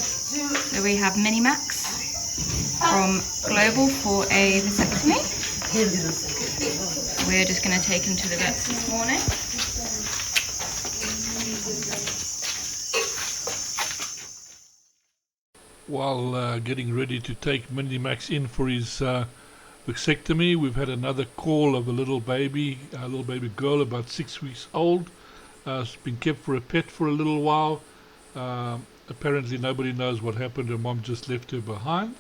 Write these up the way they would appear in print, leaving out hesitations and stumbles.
So we have Mini Max from Global for a vasectomy. We're just going to take him to the vets this morning. While getting ready to take Mini Max in for his vasectomy, we've had another call of a little baby girl about 6 weeks old. She's been kept for a pet for a little while. Apparently nobody knows what happened. Her mom just left her behind.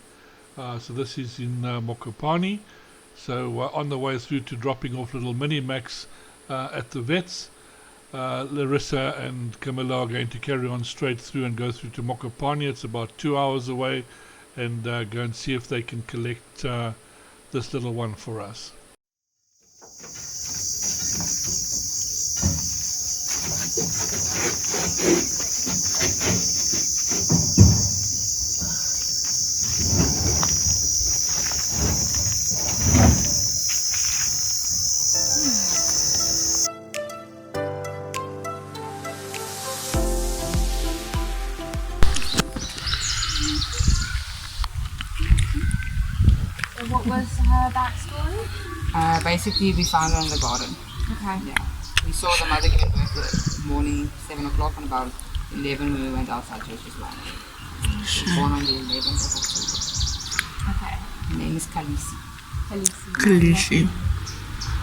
So this is in Mokopane. So on the way through to dropping off little Mini Max at the vets, Larissa and Camilla are going to carry on straight through and go through to Mokopane. It's about 2 hours away, and go and see if they can collect this little one for us. What was her backstory? Basically, we found her in the garden. Okay. Yeah. We saw the mother giving birth the morning, 7 o'clock, and about 11 we went outside, so she was lying. She was born on the 11th of October. Okay. Her name is Khaleesi. Khaleesi.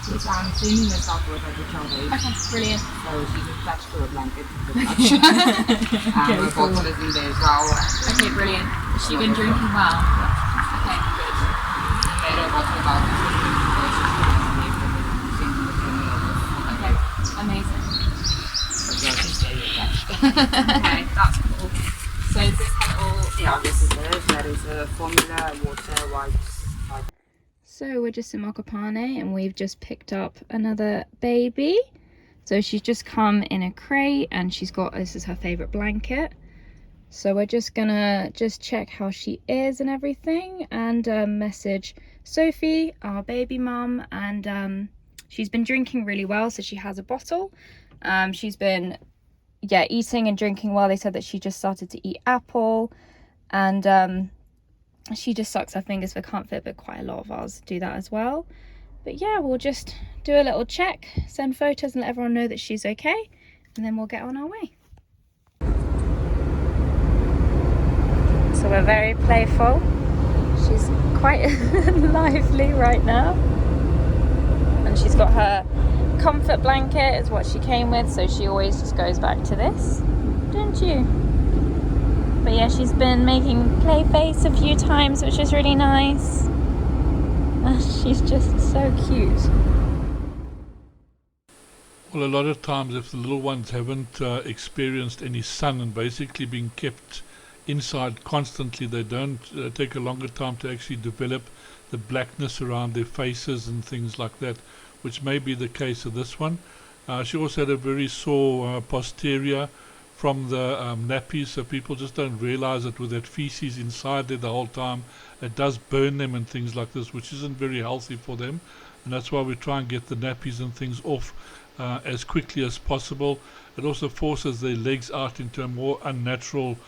Yes, I'm cleaning this up with her to child age. Okay, brilliant. So she's attached to a blanket. And her bottle is in there as well. Okay, brilliant. Has she been drinking well? Okay, good. Made her bottle about 15 minutes. Okay, amazing. But yeah, she's very attached. Okay, that's cool. So is this how it all... Yeah, this is it. That is a formula, water, wipes. So we're just in Mokopane and we've just picked up another baby. So she's just come in a crate and she's got, this is her favourite blanket. So we're just gonna check how she is and everything, and message Sophie, our baby mum, and she's been drinking really well, so she has a bottle. She's been eating and drinking well. They said that she just started to eat apple, and she just sucks her fingers for comfort, but quite a lot of ours do that as well. But yeah, we'll just do a little check, send photos and let everyone know that she's okay, and then we'll get on our way. So we're very playful. She's quite lively right now. And she's got her comfort blanket, is what she came with, so she always just goes back to this, don't you? But yeah, she's been making play face a few times, which is really nice. She's just so cute. Well, a lot of times if the little ones haven't experienced any sun and basically been kept inside constantly, they don't take a longer time to actually develop the blackness around their faces and things like that, which may be the case of this one. She also had a very sore posterior from the nappies, so people just don't realize that with that feces inside there the whole time, it does burn them and things like this, which isn't very healthy for them, and that's why we try and get the nappies and things off as quickly as possible. It also forces their legs out into a more unnatural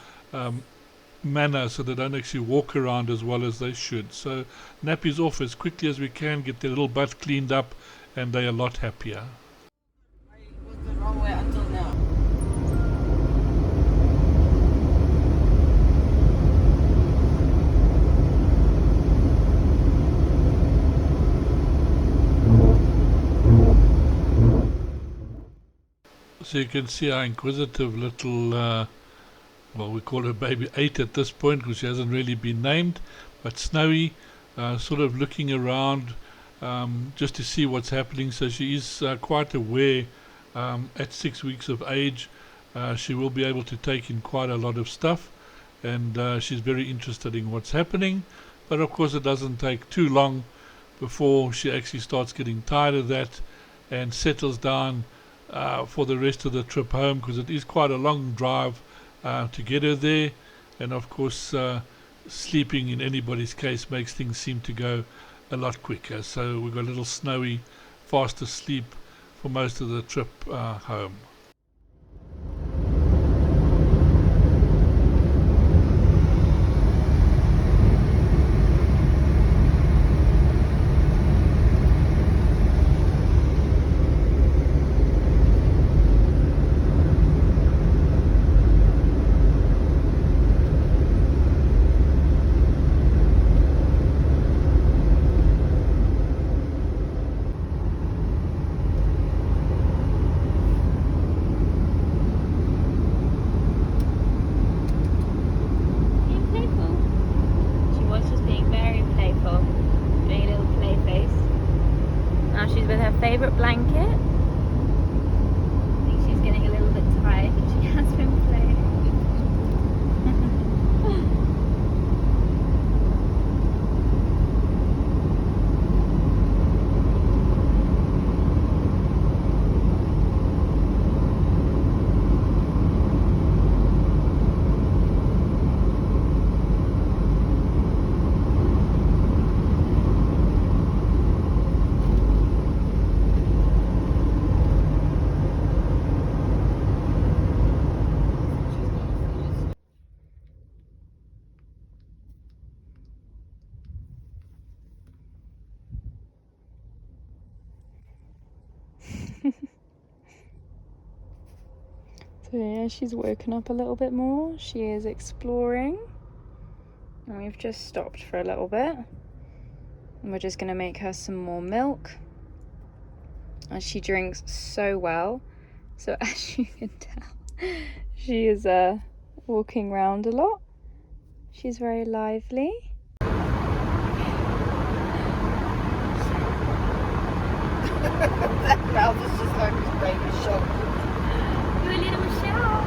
manner, so they don't actually walk around as well as they should. So nappies off as quickly as we can, get their little butt cleaned up, and they're a lot happier. I was the wrong way until now. So you can see our inquisitive little, well, we call her baby 8 at this point because she hasn't really been named, but Snowy, sort of looking around just to see what's happening. So she is quite aware at 6 weeks of age. She will be able to take in quite a lot of stuff, and she's very interested in what's happening. But of course it doesn't take too long before she actually starts getting tired of that and settles down for the rest of the trip home, because it is quite a long drive to get her there, and of course sleeping in anybody's case makes things seem to go a lot quicker. So we've got little Snowy fast asleep for most of the trip home. So yeah, she's woken up a little bit more. She is exploring. And we've just stopped for a little bit. And we're just gonna make her some more milk. And she drinks so well. So as you can tell, she is walking around a lot. She's very lively. That mouth is just like this baby shark. You're a little shark.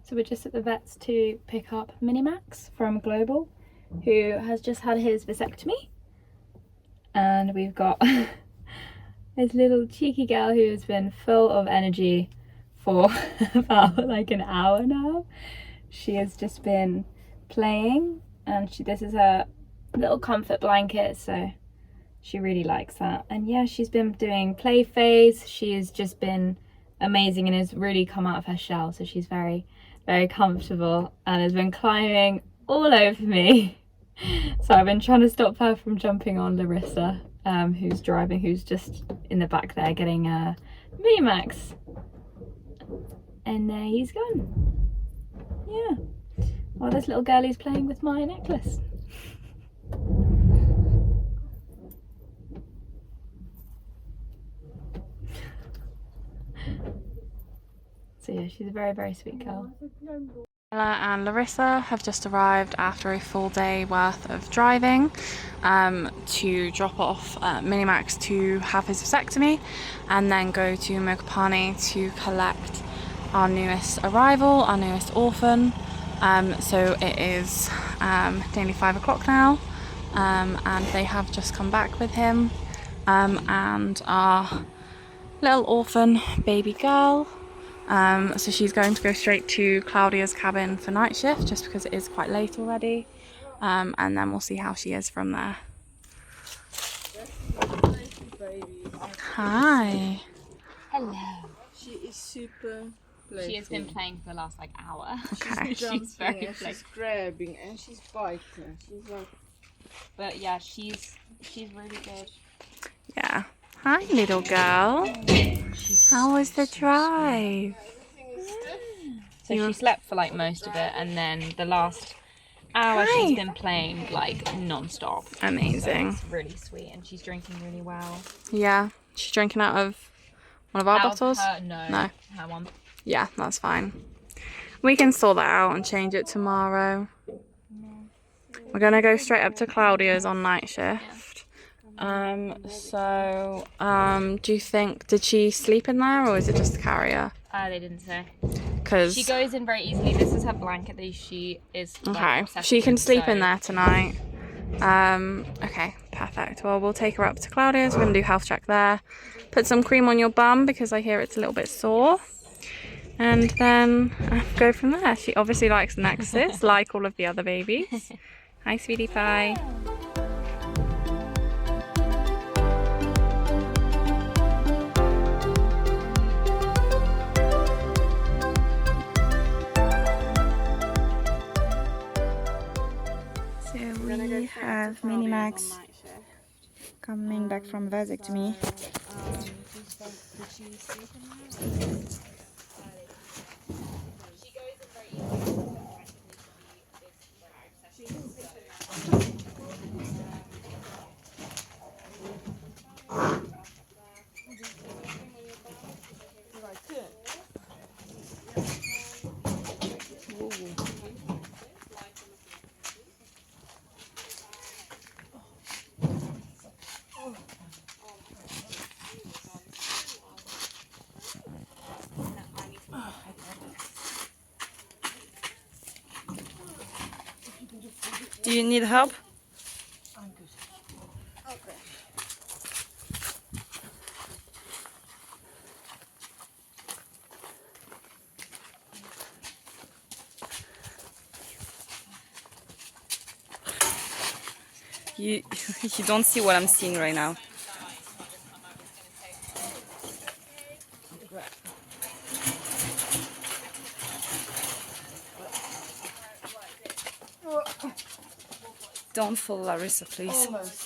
So we're just at the vet's to pick up Minimax from Global, who has just had his vasectomy. And we've got this little cheeky girl who has been full of energy for about like an hour now. She has just been playing, and this is her little comfort blanket, so she really likes that. And yeah, she's been doing play phase. She has just been amazing and has really come out of her shell, so she's very comfortable and has been climbing all over me. So I've been trying to stop her from jumping on Larissa, who's driving, who's just in the back there getting Minimax. And there he's gone. Yeah. While this little girlie's playing with my necklace. So yeah, she's a very sweet girl. Ella and Larissa have just arrived after a full day worth of driving to drop off Minimax to have his vasectomy, and then go to Mokopane to collect our newest arrival, our newest orphan. So it is nearly 5 o'clock now, and they have just come back with him and our little orphan baby girl. So she's going to go straight to Claudia's cabin for night shift, just because it is quite late already, and then we'll see how she is from there. Hi. Hello. She is super playful. She has been playing for the last like hour. Okay. She's very and playful. she's grabbing and she's biting. She's like, But yeah, she's really good. Yeah. Hi, little girl. How was the drive? So she slept for like most of it, and then the last hour she's been playing like non-stop. Amazing. So it's really sweet, and she's drinking really well. Yeah. She's drinking out of one of our bottles? No. Her one. Yeah, that's fine. We can sort that out and change it tomorrow. We're going to go straight up to Claudia's on night shift. Do you think, did she sleep in there, or is it just the carrier? They didn't say. Because She goes in very easily. This is her blanket that she is like, okay, obsessed she can with, sleep so- in there tonight. Okay, perfect. Well, we'll take her up to Claudia's. We're going to do health check there. Put some cream on your bum because I hear it's a little bit sore. And then go from there. She obviously likes Nexus, like all of the other babies. Hi, sweetie pie. So we have Minimax coming back from vasectomy. Do you need help? I'm good. Okay. You you don't see what I'm seeing right now. Don't fall, Larissa, please. Almost.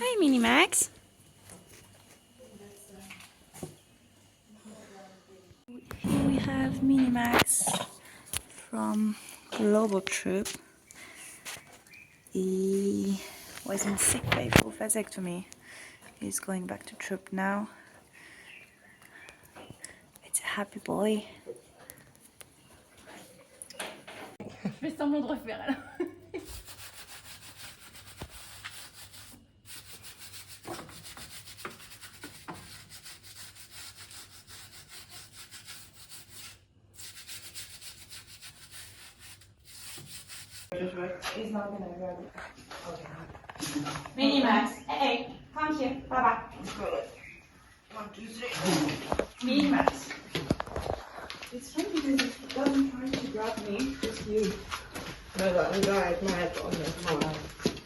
Hi, Minnie Max. Here we have Minnie Max from Global Troop. He was in sick bay for vasectomy. He's going back to troop now. It's a happy boy. Je fais semblant de refaire alors. Minnie Max, hey, come here, Baba. 1, 2, 3. Minnie Max. It's funny because it doesn't try to grab me, it's you. No, the guy had my hat on his mouth.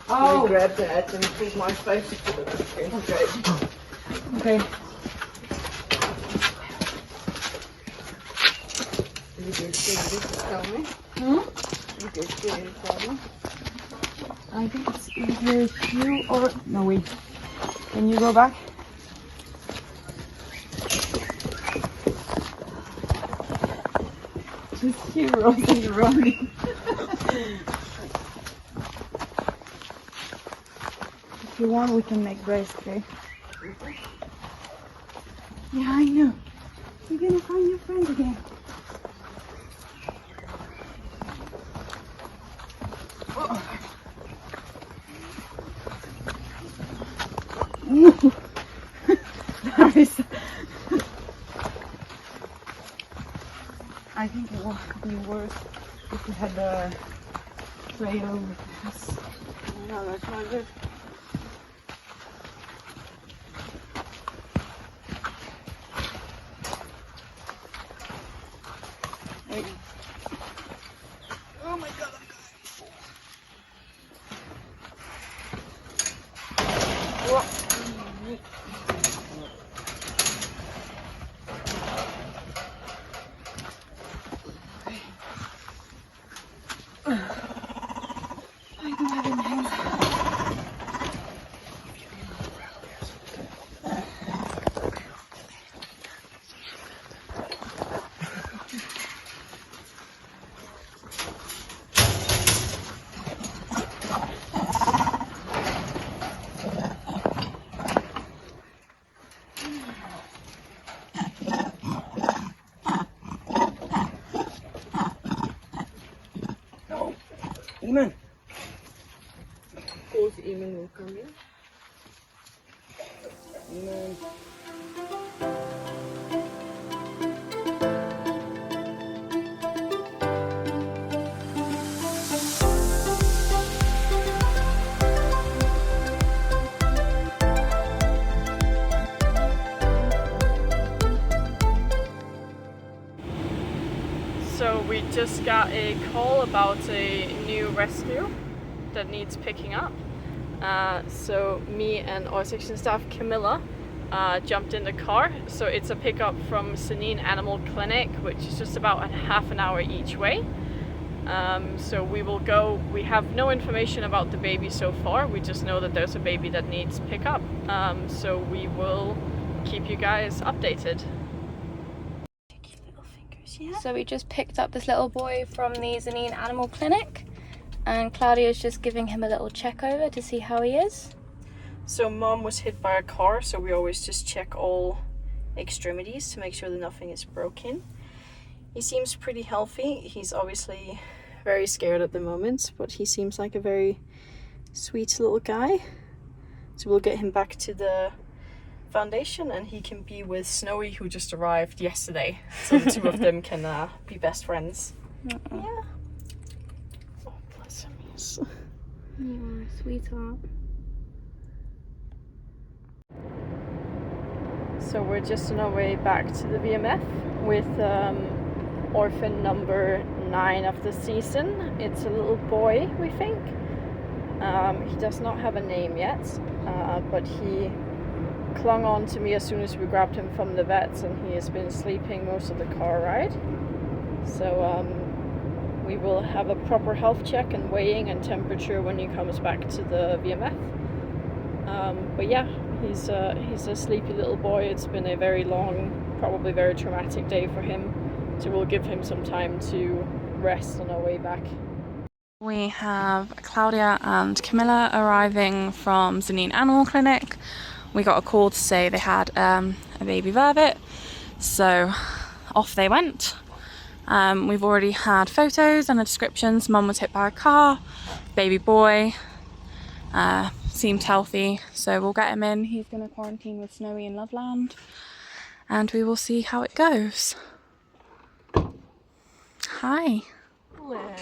Oh. He grabbed the hat and pulled my face to put it up. Okay. You get scared, tell me. You get scared, tell me. I think it's either you or... No, wait. Can you go back? Just you, Rosie, running. If you want, we can make brace, okay? Yeah, I know. You're gonna find your friend again. I think it would be worse if we had the trail with us. No, that's not good. Wait. Oh my god, Eamon. Of course, Eamon will come in. Eamon. So we just got a call about a new rescue that needs picking up. So me and our section staff Camilla jumped in the car. So it's a pickup from Senine Animal Clinic, which is just about a half an hour each way. So we will go. We have no information about the baby so far. We just know that there's a baby that needs pickup. So we will keep you guys updated. So we just picked up this little boy from the Senine Animal Clinic, and Claudia's just giving him a little check over to see how he is. So Mom was hit by a car, so we always just check all extremities to make sure that nothing is broken. He seems pretty healthy. He's obviously very scared at the moment, but he seems like a very sweet little guy. So we'll get him back to the foundation and he can be with Snowy, who just arrived yesterday. So the two of them can be best friends. Yeah. Oh, bless him, yes. You are a sweetheart. So we're just on our way back to the VMF with orphan number 9 of the season. It's a little boy, we think. He does not have a name yet, but he clung on to me as soon as we grabbed him from the vets, and he has been sleeping most of the car ride. So we will have a proper health check and weighing and temperature when he comes back to the VMF. But yeah, he's a sleepy little boy. It's been a very long, probably very traumatic day for him. So we'll give him some time to rest on our way back. We have Claudia and Camilla arriving from Zanine Animal Clinic. We got a call to say they had a baby vervet, so off they went. We've already had photos and a description. Mum was hit by a car, baby boy, seemed healthy, so we'll get him in. He's going to quarantine with Snowy in Loveland, and we will see how it goes. Hi. Hello.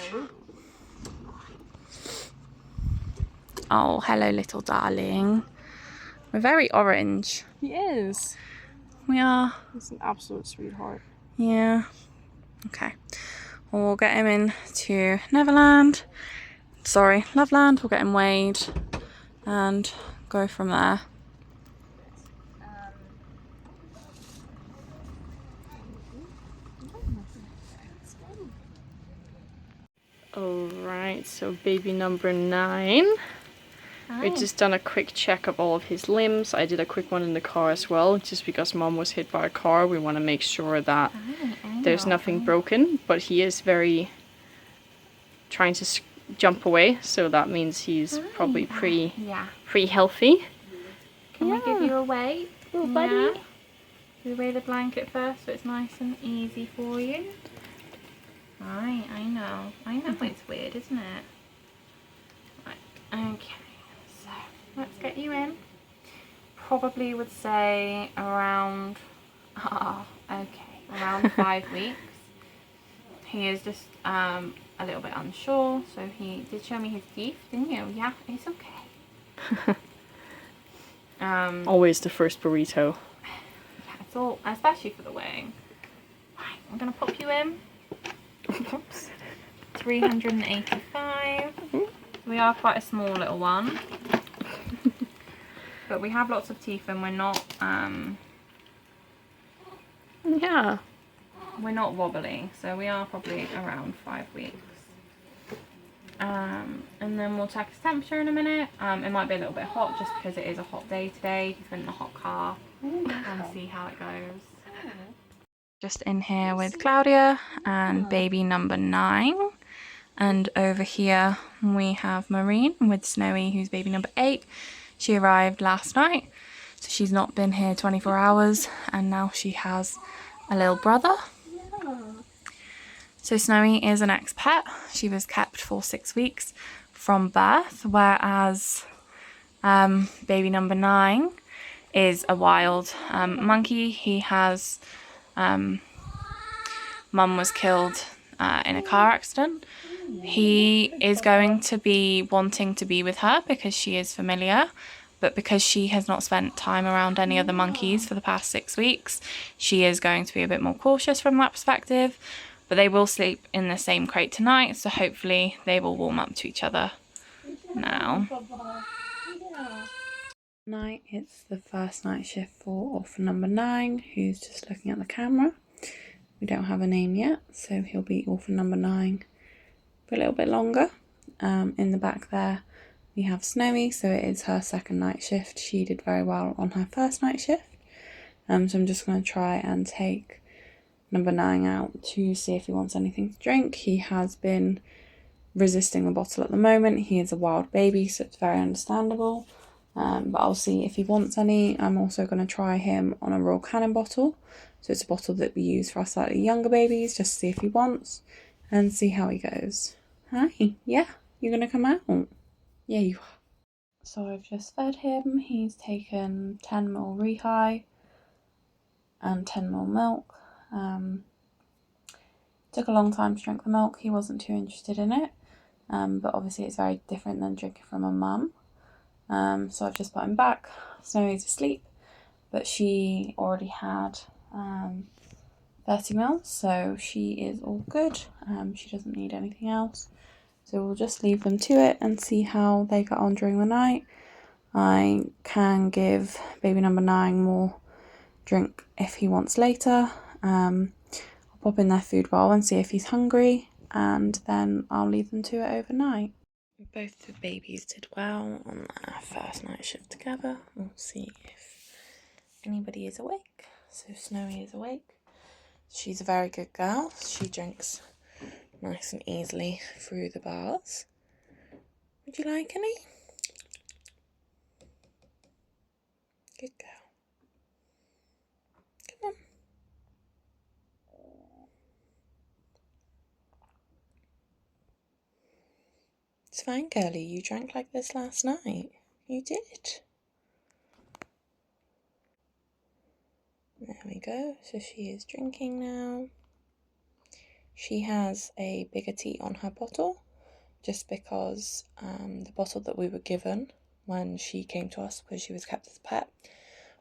Oh, hello, little darling. We're very orange. He is. We are. He's an absolute sweetheart. Yeah. Okay. Well, we'll get him in to Loveland. We'll get him weighed and go from there. Alright, so baby number 9. We've just done a quick check of all of his limbs. I did a quick one in the car as well, just because Mom was hit by a car. We want to make sure that there's nothing broken, but he is very trying to jump away, so that means he's probably pretty healthy. Can we give you a weight? Little buddy. Yeah. We weigh the blanket first so it's nice and easy for you. Right, I know it's weird, isn't it? Right, okay, so let's get you in. Probably would say around, around 5 weeks. He is just a little bit unsure, so he did show me his teeth, didn't you? Yeah, it's okay. Always the first burrito. Yeah, it's all, especially for the weighing. Right, I'm gonna pop you in. 385. We are quite a small little one, but we have lots of teeth, and we're not we're not wobbly, so we are probably around 5 weeks. And then we'll check his temperature in a minute. It might be a little bit hot just because it is a hot day today. He's been in a hot car, and see how it goes. Just in here with Claudia and baby number 9, and over here we have Maureen with Snowy, who's baby number 8. She arrived last night, so she's not been here 24 hours, and now she has a little brother. So Snowy is an ex-pet. She was kept for 6 weeks from birth, whereas baby number 9 is a wild monkey. He has Mum was killed in a car accident. He is going to be wanting to be with her because she is familiar, but because she has not spent time around any other monkeys for the past 6 weeks, she is going to be a bit more cautious from that perspective. But they will sleep in the same crate tonight, so hopefully they will warm up to each other now. Night, it's the first night shift for orphan number 9, who's just looking at the camera. We don't have a name yet, so he'll be orphan number 9 for a little bit longer. In the back there we have Snowy, so it is her second night shift. She did very well on her first night shift. So I'm just going to try and take number 9 out to see if he wants anything to drink. He has been resisting the bottle at the moment. He is a wild baby, so it's very understandable. But I'll see if he wants any. I'm also going to try him on a Royal Canin bottle. So it's a bottle that we use for our slightly younger babies, just to see if he wants and see how he goes. Hi, yeah, you're going to come out? Yeah, you are. So I've just fed him. He's taken 10ml Rehigh and 10ml milk. Took a long time to drink the milk. He wasn't too interested in it, but obviously it's very different than drinking from a mum. So I've just put him back. Snowy's asleep, but she already had 30ml, so she is all good. She doesn't need anything else. So we'll just leave them to it and see how they get on during the night. I can give baby number 9 more drink if he wants later. I'll pop in their food bowl and see if he's hungry, and then I'll leave them to it overnight. Both the babies did well on their first night shift together. We'll see if anybody is awake. So Snowy is awake. She's a very good girl. She drinks nice and easily through the bars. Would you like any? Good girl. Come on. It's fine, girlie. You drank like this last night. You did. There we go. So she is drinking now. She has a bigger teat on her bottle, just because the bottle that we were given when she came to us, because she was kept as a pet,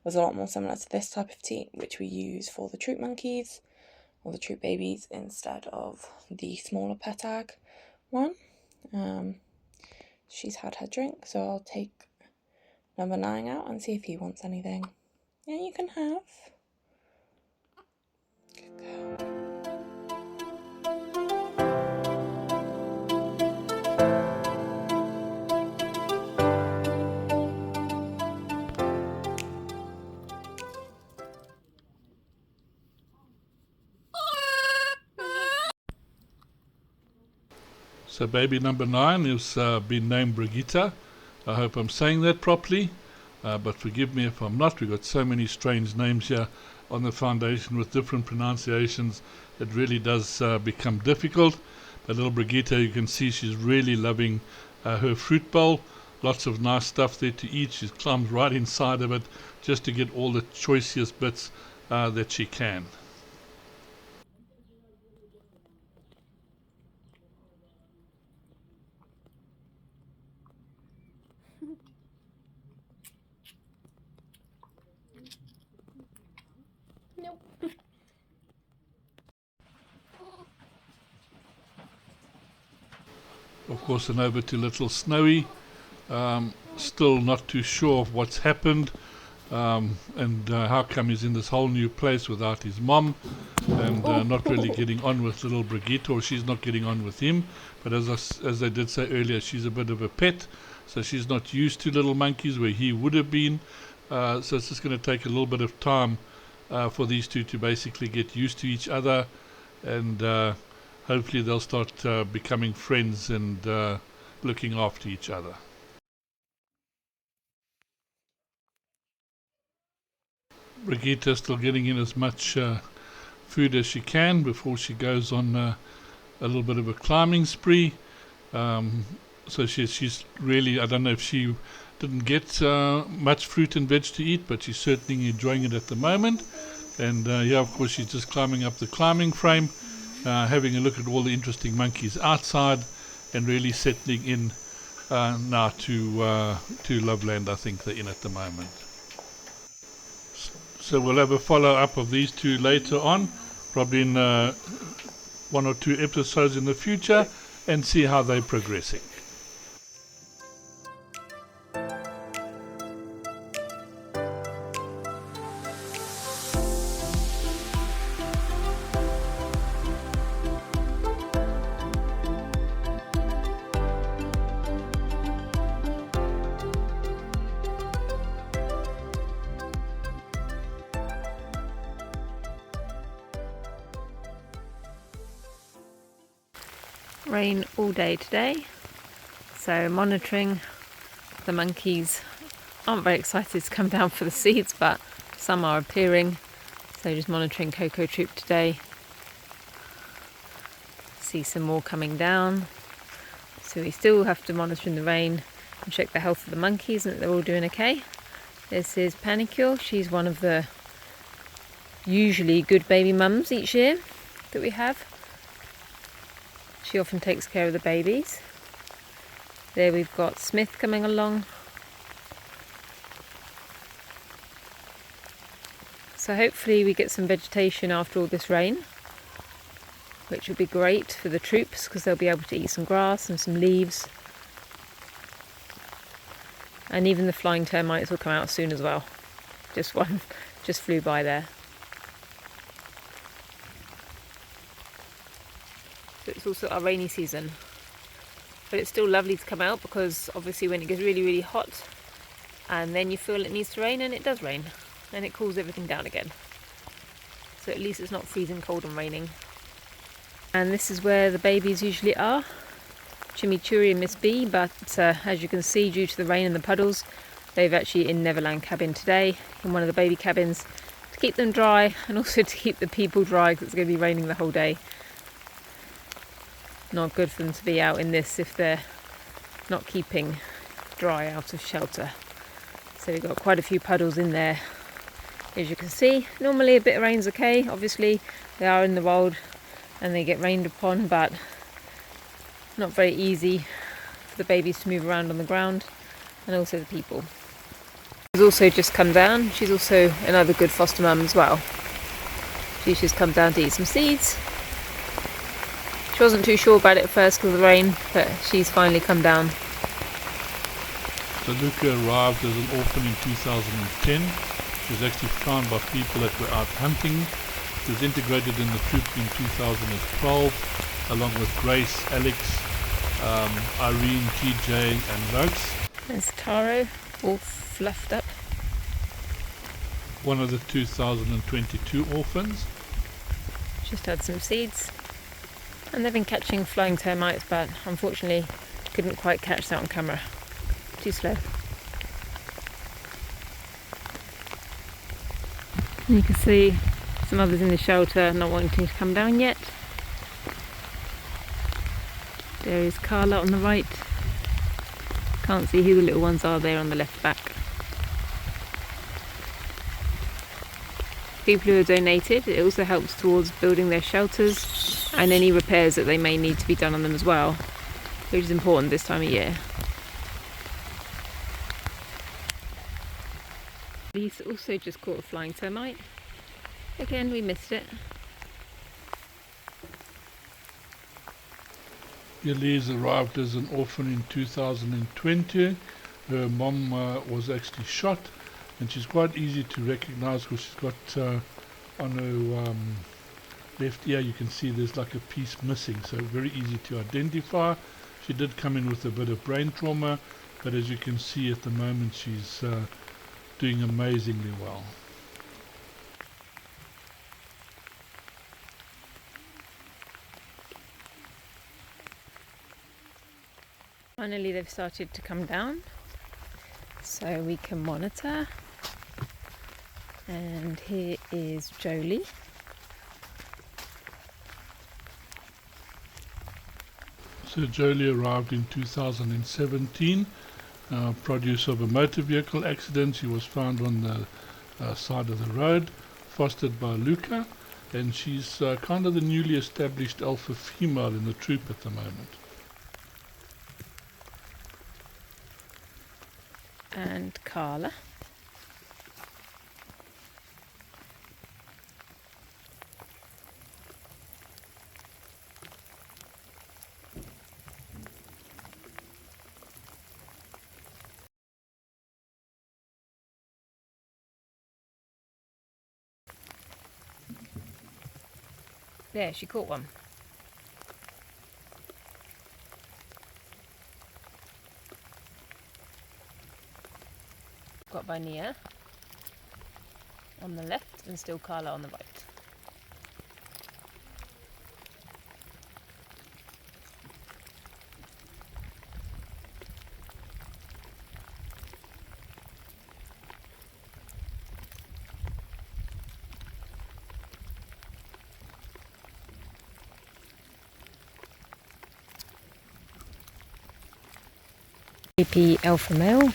was a lot more similar to this type of teat, which we use for the troop monkeys or the troop babies instead of the smaller petag one. She's had her drink, so I'll take number 9 out and see if he wants anything. Yeah, you can have. Good girl. So baby number 9 has been named Brigitte. I hope I'm saying that properly, but forgive me if I'm not. We've got so many strange names here on the foundation with different pronunciations. It really does become difficult. But little Brigitte, you can see she's really loving her fruit bowl. Lots of nice stuff there to eat. She climbs right inside of it just to get all the choicest bits that she can. Of course, and over to little Snowy. Still not too sure of what's happened and how come he's in this whole new place without his mom, and not really getting on with little Brigitte, or she's not getting on with him. But as I did say earlier, she's a bit of a pet, so she's not used to little monkeys where he would have been. So it's just going to take a little bit of time for these two to basically get used to each other, and hopefully they'll start becoming friends and looking after each other. Brigitte is still getting in as much food as she can before she goes on a little bit of a climbing spree. So she's really, I don't know if she didn't get much fruit and veg to eat, but she's certainly enjoying it at the moment. And yeah, of course, she's just climbing up the climbing frame, having a look at all the interesting monkeys outside, and really settling in now to Loveland. I think they're in at the moment. So we'll have a follow-up of these two later on, probably in 1 or 2 episodes in the future, and see how they're progressing. Rain all day today, so monitoring. The monkeys aren't very excited to come down for the seeds, but some are appearing, so just monitoring Cocoa Troop today. See some more coming down, so we still have to monitor in the rain. and check the health of the monkeys and that they're all doing okay. This is Panicule. She's one of the usually good baby mums each year that we have. She often takes care of the babies. There we've got Smith coming along. So hopefully we get some vegetation after all this rain, which will be great for the troops because they'll be able to eat some grass and some leaves. And even the flying termites will come out soon as well. Just one just flew by there. So it's also our rainy season. But it's still lovely to come out because obviously when it gets really, really hot and then you feel it needs to rain, and it does rain, and it cools everything down again. So at least it's not freezing cold and raining. And this is where the babies usually are, Chimichurri and Miss B, but as you can see, due to the rain and the puddles, they've actually in Neverland cabin today, in one of the baby cabins, to keep them dry and also to keep the people dry because it's going to be raining the whole day. Not good for them to be out in this if they're not keeping dry out of shelter. So we've got quite a few puddles in there, as you can see. Normally a bit of rain's okay, obviously they are in the wild and they get rained upon, but not very easy for the babies to move around on the ground, and also the people. She's also just come down. She's also another good foster mum as well. She's just come down to eat some seeds. She wasn't too sure about it at first because of the rain, but she's finally come down. So Luca arrived as an orphan in 2010. She was actually found by people that were out hunting. She was integrated in the troop in 2012, along with Grace, Alex, Irene, TJ and Lux. There's Taro, all fluffed up. One of the 2022 orphans. Just had some seeds. And they've been catching flying termites, but unfortunately couldn't quite catch that on camera. Too slow. And you can see some others in the shelter not wanting to come down yet. There is Carla on the right. Can't see who the little ones are there on the left back. People who are donated, it also helps towards building their shelters and any repairs that they may need to be done on them as well, which is important this time of year. Lisa also just caught a flying termite. Again, we missed it. Elise arrived as an orphan in 2020. Her mom was actually shot, and she's quite easy to recognize because she's got on her left ear, you can see there's like a piece missing, so very easy to identify. She did come in with a bit of brain trauma, but as you can see at the moment she's doing amazingly well. Finally they've started to come down so we can monitor. And here is Jolie. So Jolie arrived in 2017, produce of a motor vehicle accident. She was found on the side of the road, fostered by Luca, and she's kind of the newly established alpha female in the troop at the moment. And Carla. There, she caught one. Got by Nia on the left and still Carla on the right. Nappy alpha male.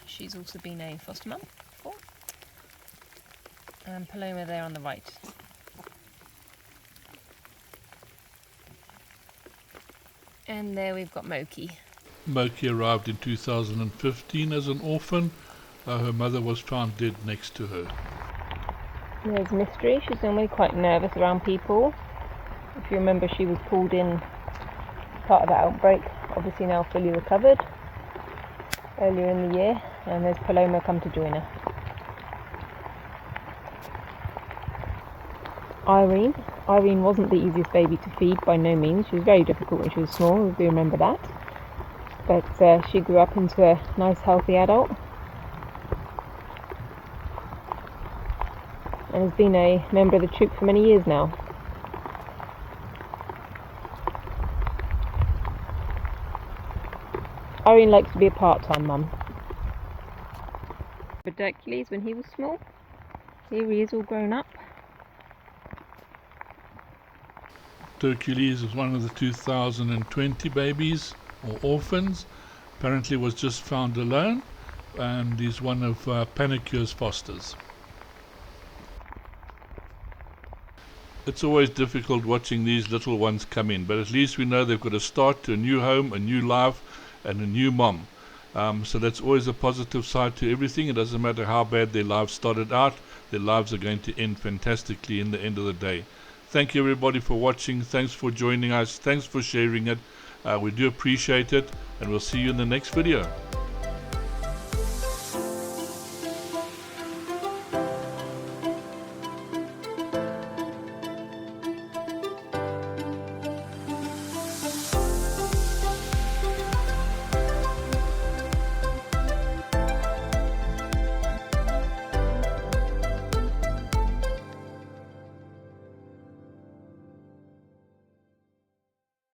She's also been a foster mum before. And Paloma there on the right. And there we've got Moki. Moki arrived in 2015 as an orphan. Her mother was found dead next to her. There's Mystery. She's normally quite nervous around people. If you remember, she was pulled in part of the outbreak, obviously now fully recovered, earlier in the year. And there's Paloma come to join her. Irene wasn't the easiest baby to feed by no means. She was very difficult when she was small, we do remember that. But she grew up into a nice healthy adult and has been a member of the troop for many years now. Irene likes to be a part-time mum. But Hercules, when he was small, here he is all grown up. Hercules is one of the 2020 babies or orphans. Apparently was just found alone, and he's one of Panicure's fosters. It's always difficult watching these little ones come in, but at least we know they've got a start to a new home, a new life, and a new mom. So that's always a positive side to everything. It doesn't matter how bad their lives started out, their lives are going to end fantastically in the end of the day. Thank you everybody for watching. Thanks for joining us. Thanks for sharing it. We do appreciate it, and we'll see you in the next video.